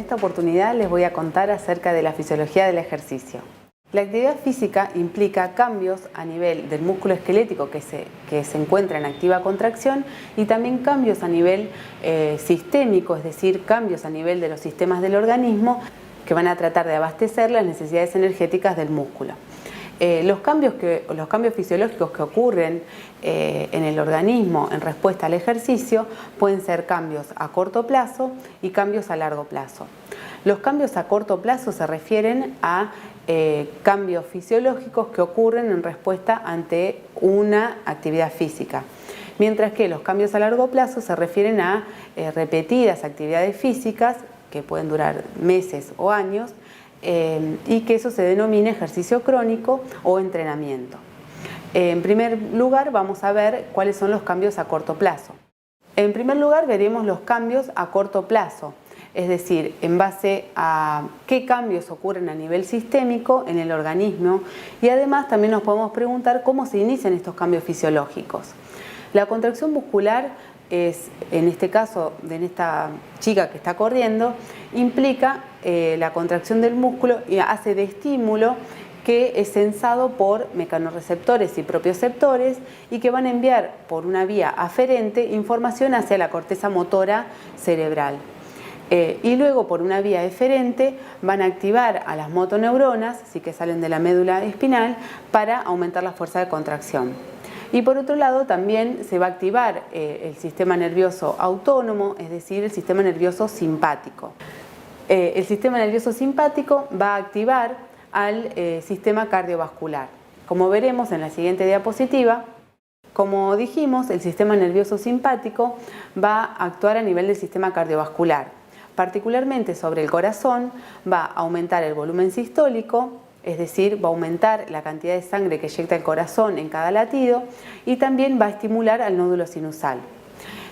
esta oportunidad les voy a contar acerca de la fisiología del ejercicio. La actividad física implica cambios a nivel del músculo esquelético que se encuentra en activa contracción y también cambios a nivel sistémico, es decir, cambios a nivel de los sistemas del organismo que van a tratar de abastecer las necesidades energéticas del músculo. Los cambios fisiológicos que ocurren en el organismo en respuesta al ejercicio pueden ser cambios a corto plazo y cambios a largo plazo. Los cambios a corto plazo se refieren a cambios fisiológicos que ocurren en respuesta ante una actividad física, mientras que los cambios a largo plazo se refieren a repetidas actividades físicas que pueden durar meses o años y que eso se denomina ejercicio crónico o entrenamiento. En primer lugar, vamos a ver cuáles son los cambios a corto plazo. En primer lugar, veremos los cambios a corto plazo, es decir, en base a qué cambios ocurren a nivel sistémico en el organismo, y además también nos podemos preguntar cómo se inician estos cambios fisiológicos. La contracción muscular es, en este caso, en esta chica que está corriendo, implica la contracción del músculo y hace de estímulo que es sensado por mecanorreceptores y propioceptores y que van a enviar por una vía aferente información hacia la corteza motora cerebral. Y luego por una vía eferente van a activar a las motoneuronas, así que salen de la médula espinal, para aumentar la fuerza de contracción. Y por otro lado también se va a activar el sistema nervioso autónomo, es decir, el sistema nervioso simpático. El sistema nervioso simpático va a activar al sistema cardiovascular. Como veremos en la siguiente diapositiva, como dijimos, el sistema nervioso simpático va a actuar a nivel del sistema cardiovascular. Particularmente sobre el corazón va a aumentar el volumen sistólico, es decir, va a aumentar la cantidad de sangre que eyecta el corazón en cada latido y también va a estimular al nódulo sinusal.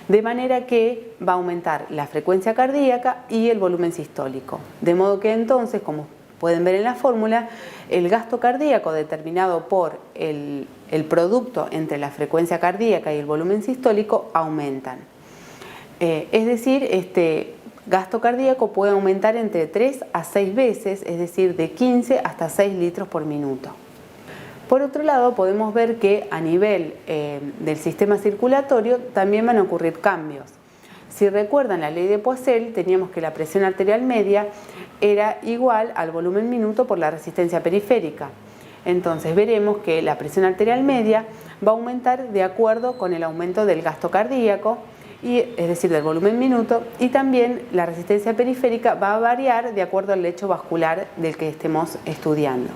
De manera que va a aumentar la frecuencia cardíaca y el volumen sistólico. De modo que entonces, como pueden ver en la fórmula, el gasto cardíaco determinado por el producto entre la frecuencia cardíaca y el volumen sistólico aumentan. Es decir, este gasto cardíaco puede aumentar entre 3 a 6 veces, es decir, de 15 hasta 6 litros por minuto. Por otro lado, podemos ver que a nivel del sistema circulatorio también van a ocurrir cambios. Si recuerdan la ley de Poiseuille, teníamos que la presión arterial media era igual al volumen minuto por la resistencia periférica. Entonces veremos que la presión arterial media va a aumentar de acuerdo con el aumento del gasto cardíaco, es decir, del volumen minuto, y también la resistencia periférica va a variar de acuerdo al lecho vascular del que estemos estudiando.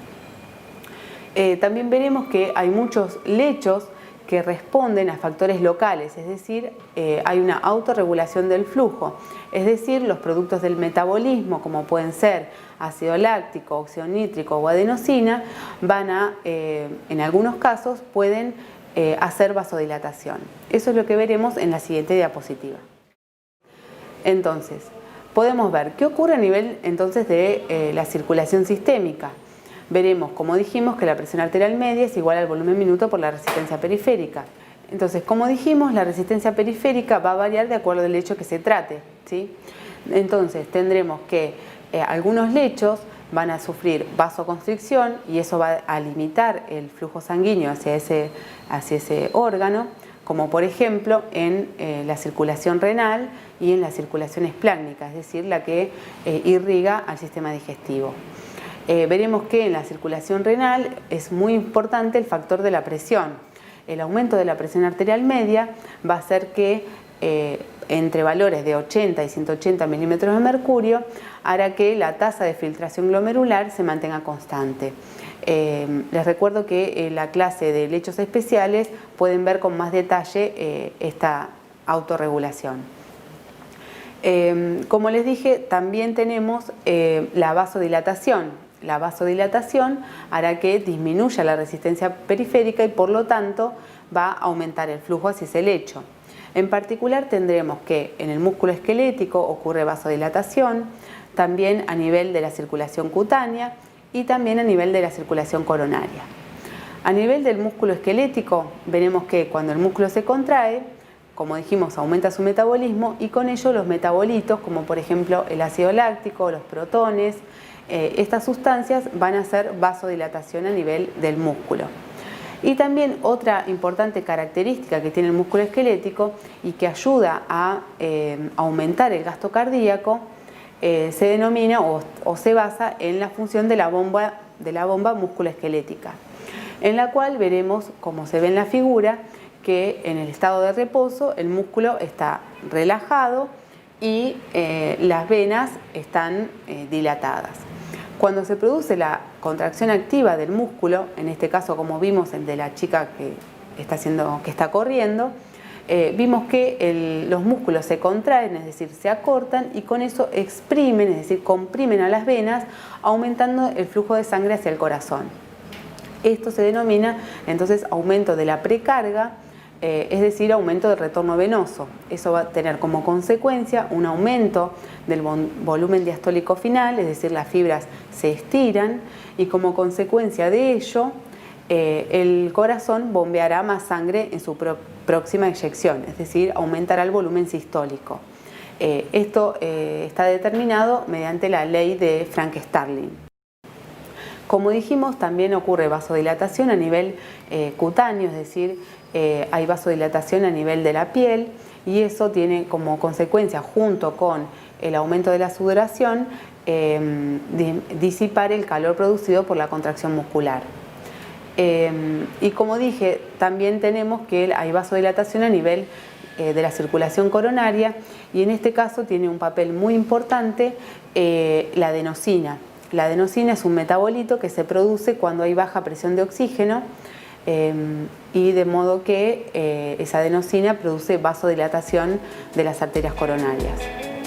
También veremos que hay muchos lechos que responden a factores locales, es decir, hay una autorregulación del flujo, es decir, los productos del metabolismo, como pueden ser ácido láctico, óxido nítrico o adenosina, van a, en algunos casos, pueden hacer vasodilatación. Eso es lo que veremos en la siguiente diapositiva. Entonces, podemos ver qué ocurre a nivel entonces de la circulación sistémica. Veremos, como dijimos, que la presión arterial media es igual al volumen minuto por la resistencia periférica. Entonces, como dijimos, la resistencia periférica va a variar de acuerdo al lecho que se trate, ¿sí? Entonces, tendremos que algunos lechos van a sufrir vasoconstricción y eso va a limitar el flujo sanguíneo hacia ese órgano, como por ejemplo en la circulación renal y en la circulación esplácnica, es decir, la que irriga al sistema digestivo. Veremos que en la circulación renal es muy importante el factor de la presión. El aumento de la presión arterial media va a hacer que entre valores de 80 y 180 milímetros de mercurio hará que la tasa de filtración glomerular se mantenga constante. Les recuerdo que en la clase de lechos especiales pueden ver con más detalle esta autorregulación. Como les dije, también tenemos la vasodilatación. La vasodilatación hará que disminuya la resistencia periférica y por lo tanto va a aumentar el flujo hacia ese lecho. En particular tendremos que en el músculo esquelético ocurre vasodilatación, también a nivel de la circulación cutánea y también a nivel de la circulación coronaria. A nivel del músculo esquelético veremos que cuando el músculo se contrae, como dijimos, aumenta su metabolismo y con ello los metabolitos, como por ejemplo el ácido láctico, los protones, estas sustancias van a hacer vasodilatación a nivel del músculo. Y también otra importante característica que tiene el músculo esquelético y que ayuda a aumentar el gasto cardíaco se denomina o se basa en la función de la bomba musculoesquelética, en la cual veremos, como se ve en la figura, que en el estado de reposo el músculo está relajado y las venas están dilatadas. Cuando se produce la contracción activa del músculo, en este caso como vimos el de la chica que está corriendo, vimos que los músculos se contraen, es decir, se acortan y con eso exprimen, es decir, comprimen a las venas, aumentando el flujo de sangre hacia el corazón. Esto se denomina entonces aumento de la precarga, es decir, aumento del retorno venoso. Eso va a tener como consecuencia un aumento del volumen diastólico final, es decir, las fibras se estiran y como consecuencia de ello el corazón bombeará más sangre en su próxima eyección, es decir, aumentará el volumen sistólico. Esto está determinado mediante la ley de Frank-Starling. Como dijimos, también ocurre vasodilatación a nivel cutáneo, es decir, hay vasodilatación a nivel de la piel y eso tiene como consecuencia, junto con el aumento de la sudoración, disipar el calor producido por la contracción muscular. Y como dije, también tenemos que hay vasodilatación a nivel de la circulación coronaria y en este caso tiene un papel muy importante la adenosina. La adenosina es un metabolito que se produce cuando hay baja presión de oxígeno y de modo que esa adenosina produce vasodilatación de las arterias coronarias.